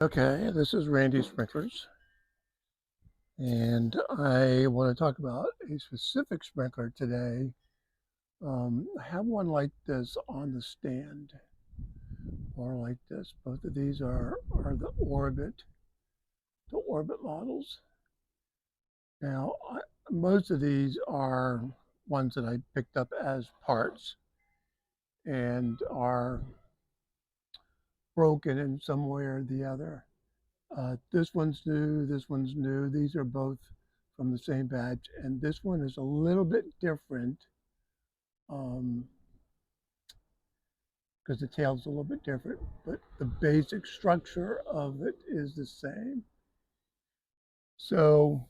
Okay, this is Randy Sprinklers, and I want to talk about a specific sprinkler today. I have one like this on the stand, or like this. Both of these are the Orbit models. Now, most of these are ones that I picked up as parts and are broken in some way or the other. This one's new, this one's new. These are both from the same batch, and this one is a little bit different um, because the tail's a little bit different, but the basic structure of it is the same. So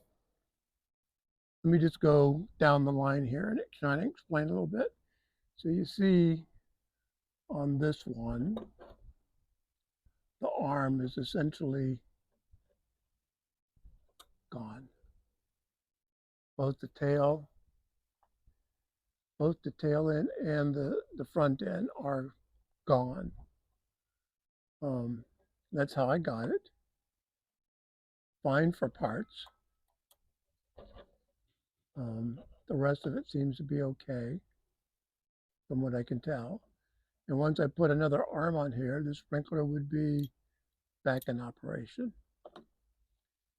let me just go down the line here and try to explain a little bit. So you see on this one, the arm is essentially gone. Both the tail, both the tail end and the front end are gone. Um, that's how I got it. Fine for parts. Um, the rest of it seems to be okay from what I can tell. And once I put another arm on here, the sprinkler would be back in operation.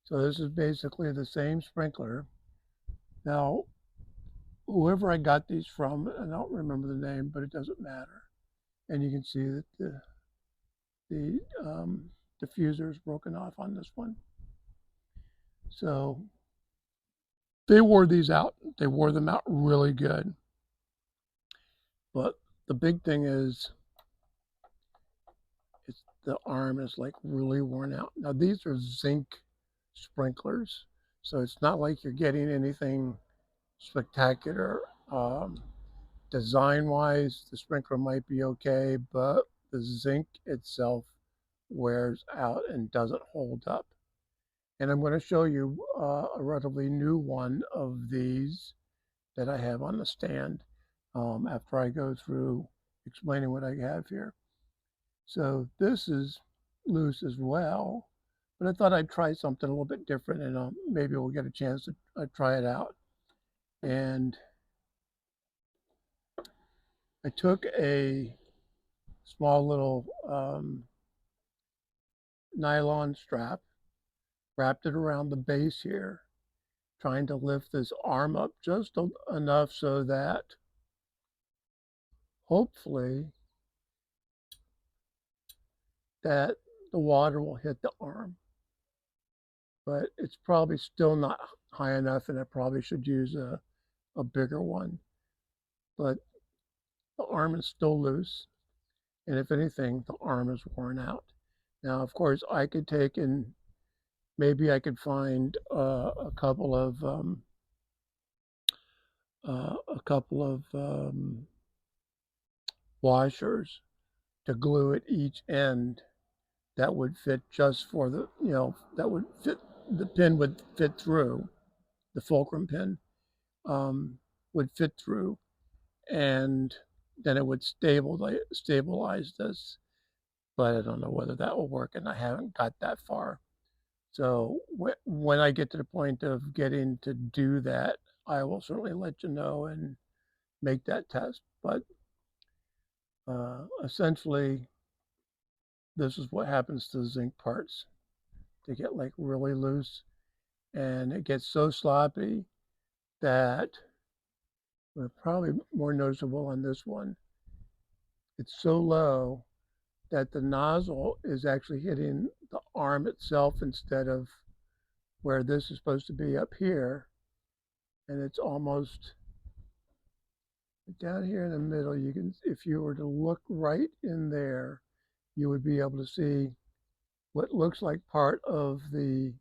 So this is basically the same sprinkler. Now, whoever I got these from, I don't remember the name, but it doesn't matter. And you can see that the diffuser is broken off on this one. So they wore these out. They wore them out really good. But the big thing is it's the arm is like really worn out. Now these are zinc sprinklers, so it's not like you're getting anything spectacular. Design wise, the sprinkler might be okay, but the zinc itself wears out and doesn't hold up. And I'm going to show you a relatively new one of these that I have on the stand after I go through explaining what I have here. So this is loose as well, but I thought I'd try something a little bit different, and maybe we'll get a chance to try it out. And I took a small little nylon strap, wrapped it around the base here, trying to lift this arm up just enough so that hopefully that the water will hit the arm. But it's probably still not high enough, and I probably should use a bigger one. But the arm is still loose, and if anything, the arm is worn out. Now, of course, I could take and maybe I could find a couple of washers to glue at each end that would fit just for the that would fit, the pin would fit through, the fulcrum pin would fit through, and then it would stabilize this. But I don't know whether that will work, and I haven't got that far. So when I get to the point of getting to do that, I will certainly let you know and make that test. But essentially, this is what happens to the zinc parts. They get like really loose, and it gets so sloppy that probably more noticeable on this one. It's so low that the nozzle is actually hitting the arm itself instead of where this is supposed to be up here. And it's almost down here in the middle. You can, if you were to look right in there, you would be able to see what looks like part of the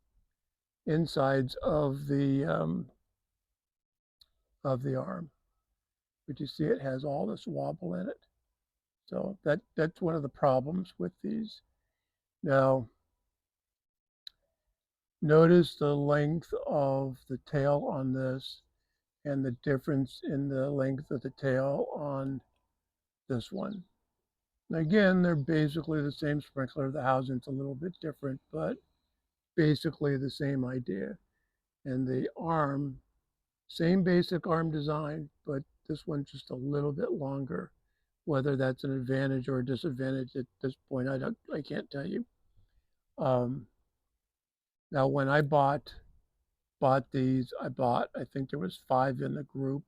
insides of the arm. But you see it has all this wobble in it. So that's one of the problems with these. Now, notice the length of the tail on this and the difference in the length of the tail on this one. Again, they're basically the same sprinkler. The housing's a little bit different, but basically the same idea. And the arm, same basic arm design, but this one's just a little bit longer. Whether that's an advantage or a disadvantage at this point, I can't tell you. Um, Now, when I bought these, I think there was 5 in the group.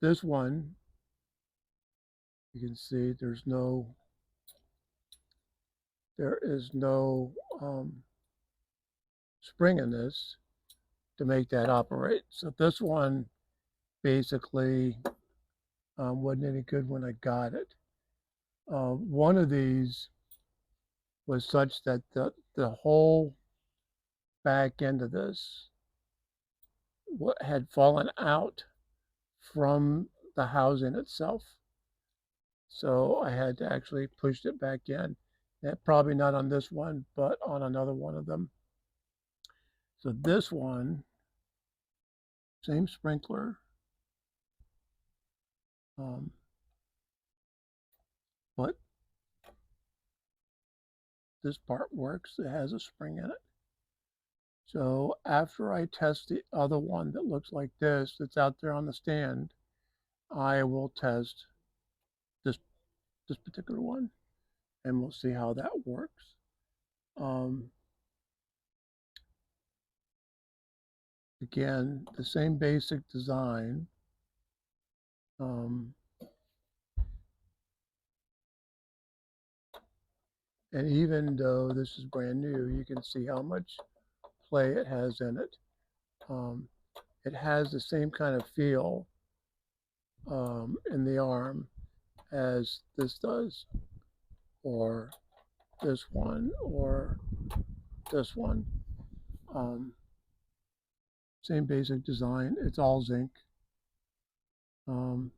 This one, you can see there is no spring in this to make that operate. So this one basically wasn't any good when I got it. One of these was such that the whole back end of this had fallen out from the housing itself. So I had to actually push it back in. Probably not on this one, but on another one of them. So this one, same sprinkler, um, but this part works. It has a spring in it. So after I test the other one that looks like this, that's out there on the stand, I will test this this particular one, and we'll see how that works. Um, Again, the same basic design. Um, and even though this is brand new, you can see how much play it has in it. Um, it has the same kind of feel in the arm as this does, or this one, or this one. Um, Same basic design. It's all zinc. Um,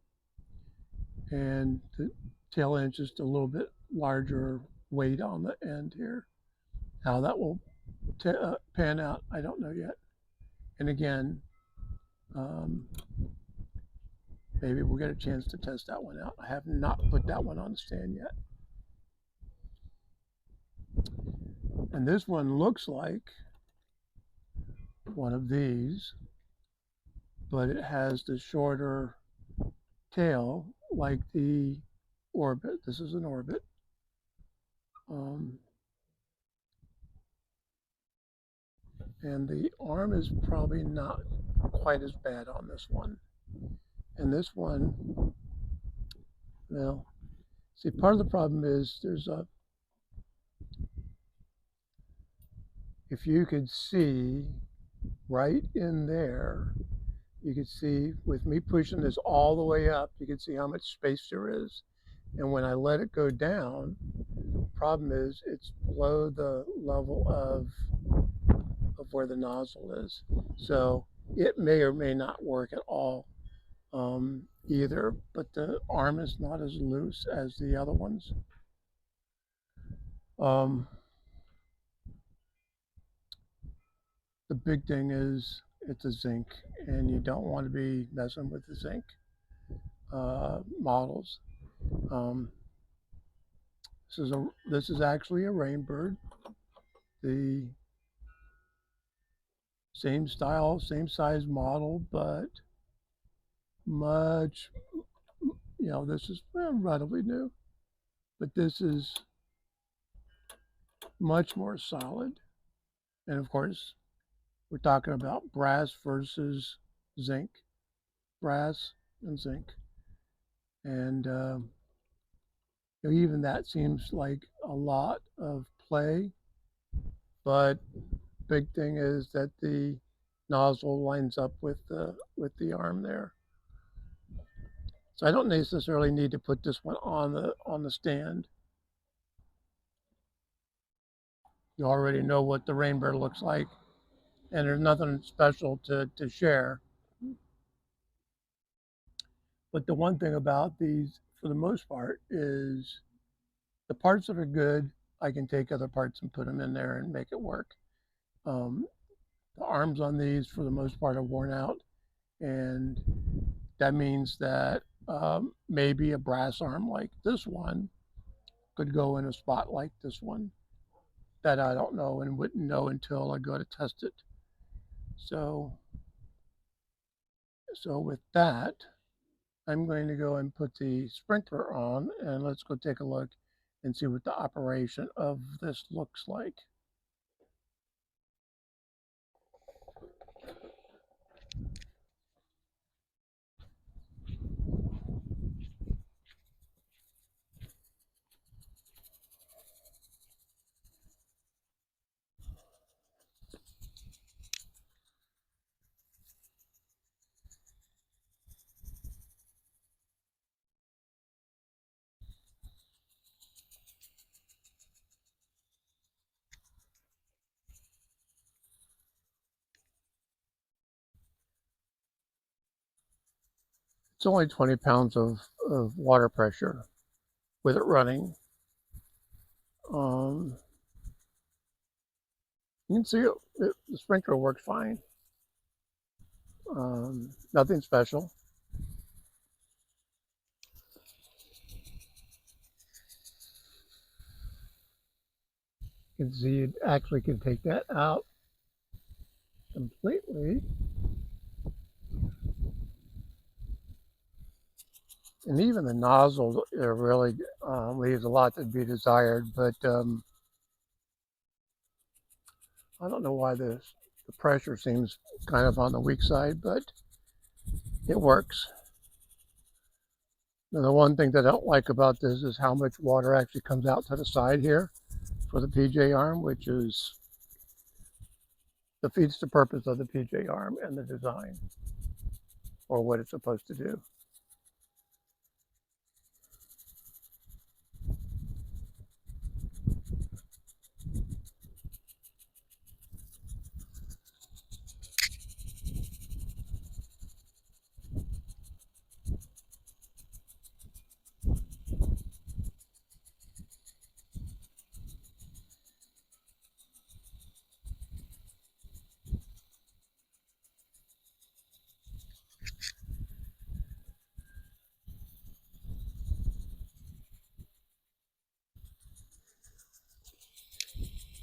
and the tail end just a little bit larger weight on the end here. How that will pan out, I don't know yet. And again, um, maybe we'll get a chance to test that one out. I have not put that one on the stand yet. And this one looks like one of these, but it has the shorter tail like the Orbit. This is an Orbit. Um, and the arm is probably not quite as bad on this one. And this one, well, see, part of the problem is if you could see right in there, you could see with me pushing this all the way up, you can see how much space there is. And when I let it go down, the problem is it's below the level of where the nozzle is. So it may or may not work at all either, but the arm is not as loose as the other ones. Um, the big thing is it's a zinc, and you don't want to be messing with the zinc models. Um, this is actually a Rainbird, the same style, same size model, but much, this is relatively new, but this is much more solid. And of course, we're talking about brass versus zinc, brass and zinc. And even that seems like a lot of play, but big thing is that the nozzle lines up with the arm there. So I don't necessarily need to put this one on the stand. You already know what the Rainbird looks like, and there's nothing special to share. But the one thing about these, for the most part, is the parts that are good, I can take other parts and put them in there and make it work. Um, the arms on these, for the most part, are worn out, and that means that maybe a brass arm like this one could go in a spot like this one that I don't know and wouldn't know until I go to test it. So, so with that, I'm going to go and put the sprinkler on and let's go take a look and see what the operation of this looks like. It's only 20 pounds of water pressure with it running. Um, you can see the sprinkler works fine. Nothing special. You can see it actually can take that out completely. And even the nozzle really leaves a lot to be desired, but I don't know why the pressure seems kind of on the weak side, but it works. And the one thing that I don't like about this is how much water actually comes out to the side here for the PJ arm, which is defeats the purpose of the PJ arm and the design or what it's supposed to do.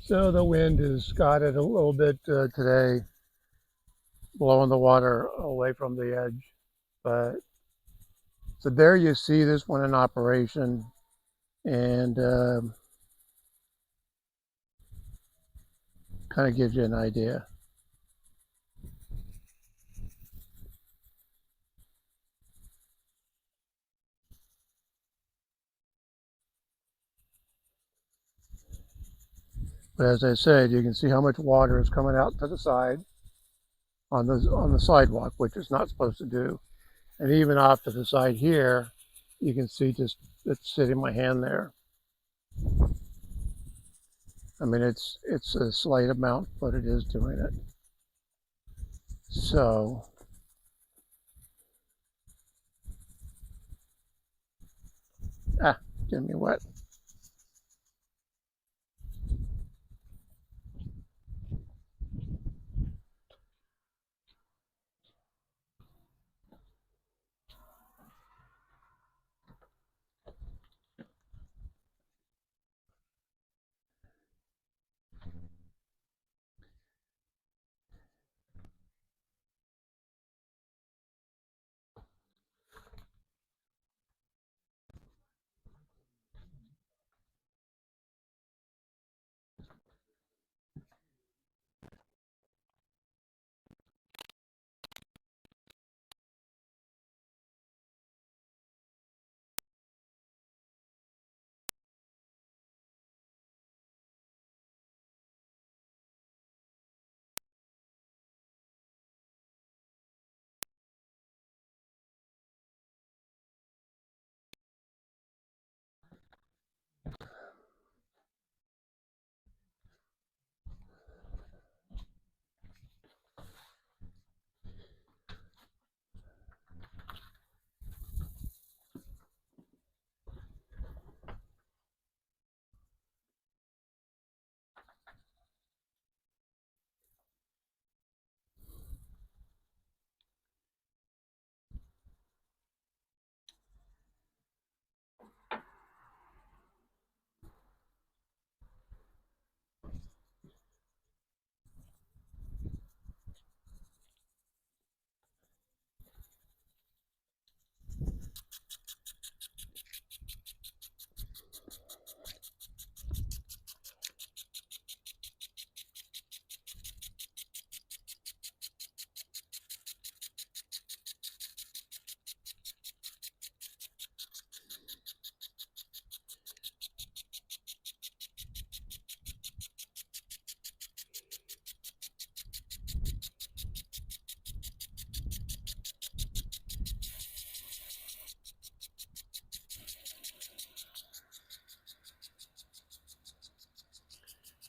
So the wind has got it a little bit today, blowing the water away from the edge. But so there you see this one in operation, and kind of gives you an idea. But as I said, you can see how much water is coming out to the side on the sidewalk, which it's not supposed to do. And even off to the side here, you can see just it's sitting my hand there. I mean, it's a slight amount, but it is doing it. So, get me wet.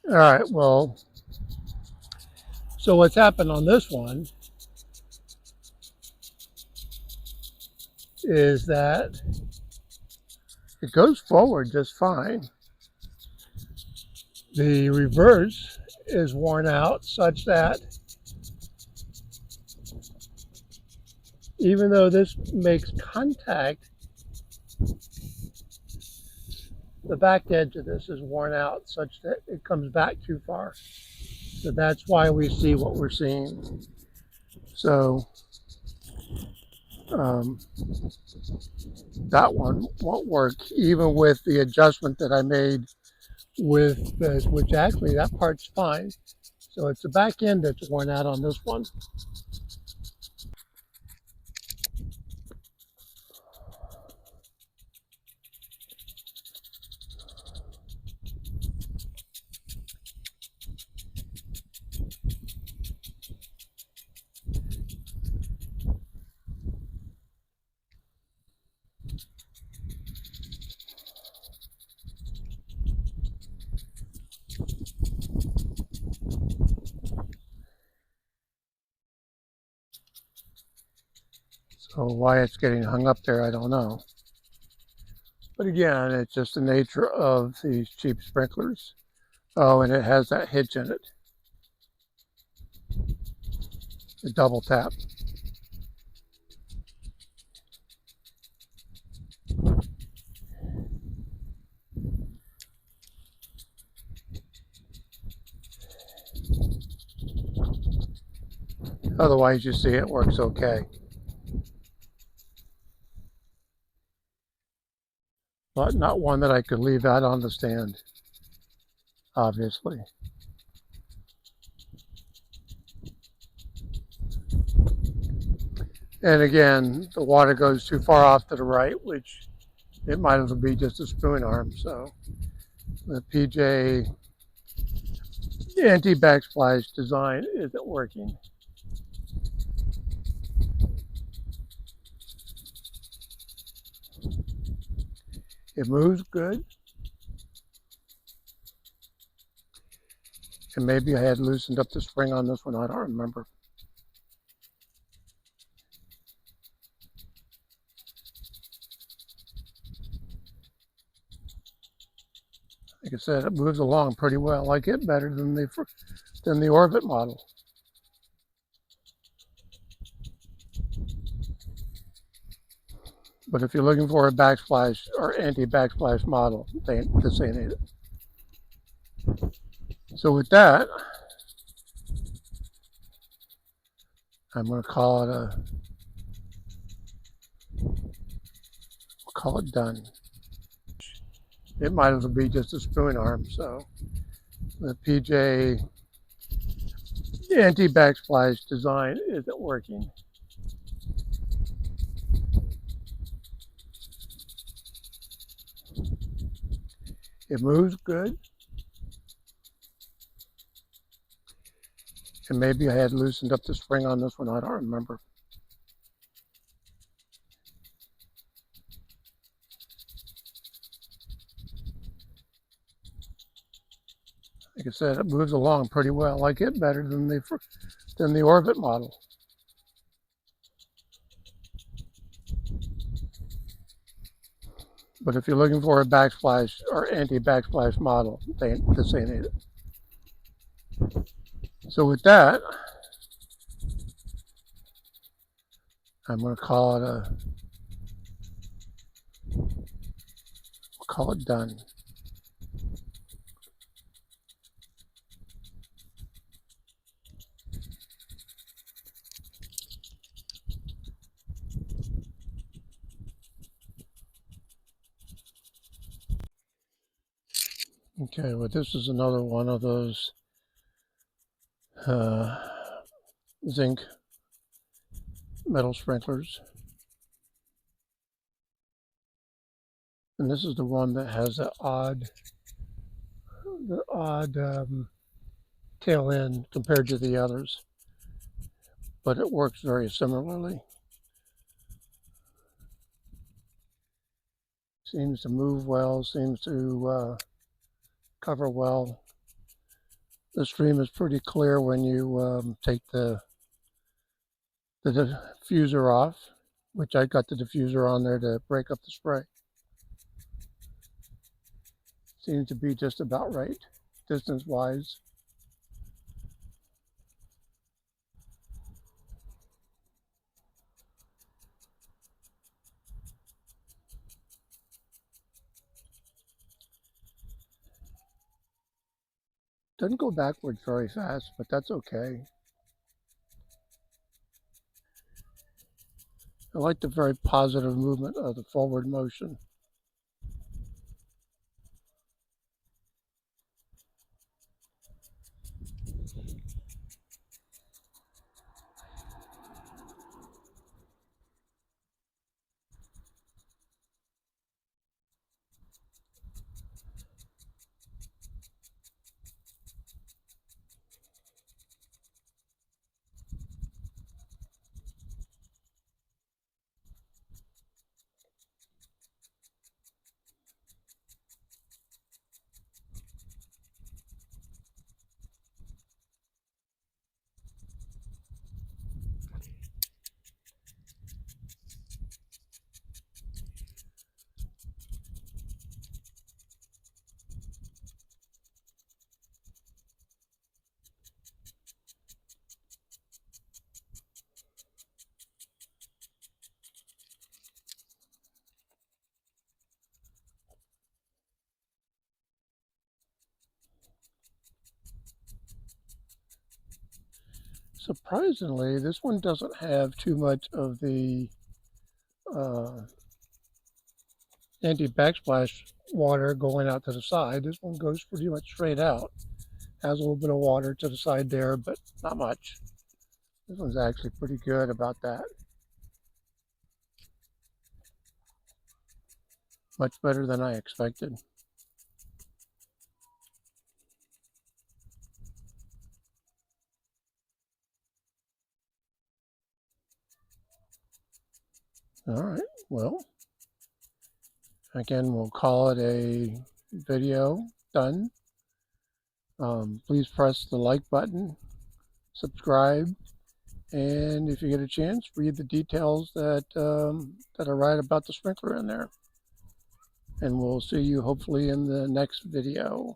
All right, well, so what's happened on this one is that it goes forward just fine. The reverse is worn out such that even though this makes contact, the back edge of this is worn out such that it comes back too far. So that's why we see what we're seeing. So um, that one won't work, even with the adjustment that I made with this, which actually that part's fine. So it's the back end that's worn out on this one. So why it's getting hung up there, I don't know. But again, it's just the nature of these cheap sprinklers. Oh, and it has that hitch in it, the double tap. Otherwise, you see it works okay. But not one that I could leave out on the stand, obviously. And again, the water goes too far off to the right, which it might as well be just a spoon arm. So the PJ anti-backsplash design isn't working. It moves good. And maybe I had loosened up the spring on this one, I don't remember. Like I said, it moves along pretty well. I like it better than the Orbit model. But if you're looking for a backsplash or anti-backsplash model, this ain't it. So with that, I'm going to call it done. It might as well be just a spoon arm. So the PJ anti-backsplash design isn't working. It moves good. And maybe I had loosened up the spring on this one, I don't remember. Like I said, it moves along pretty well. I like it better than the Orbit model. But if you're looking for a backsplash or anti-backsplash model, this ain't it. So with that, I'm going to call it done. Okay, well, this is another one of those zinc metal sprinklers. And this is the one that has the odd tail end compared to the others. But it works very similarly. Seems to move well, seems to cover well. The stream is pretty clear when you take the diffuser off, which I got the diffuser on there to break up the spray. Seems to be just about right, distance-wise. Doesn't go backwards very fast, but that's okay. I like the very positive movement of the forward motion. Surprisingly, this one doesn't have too much of the uh, anti-backsplash water going out to the side. This one goes pretty much straight out. Has a little bit of water to the side there, but not much. This one's actually pretty good about that. Much better than I expected. All right, well, again, we'll call it a video done. Please press the like button, subscribe, and if you get a chance, read the details that that I write about the sprinkler in there. And we'll see you hopefully in the next video.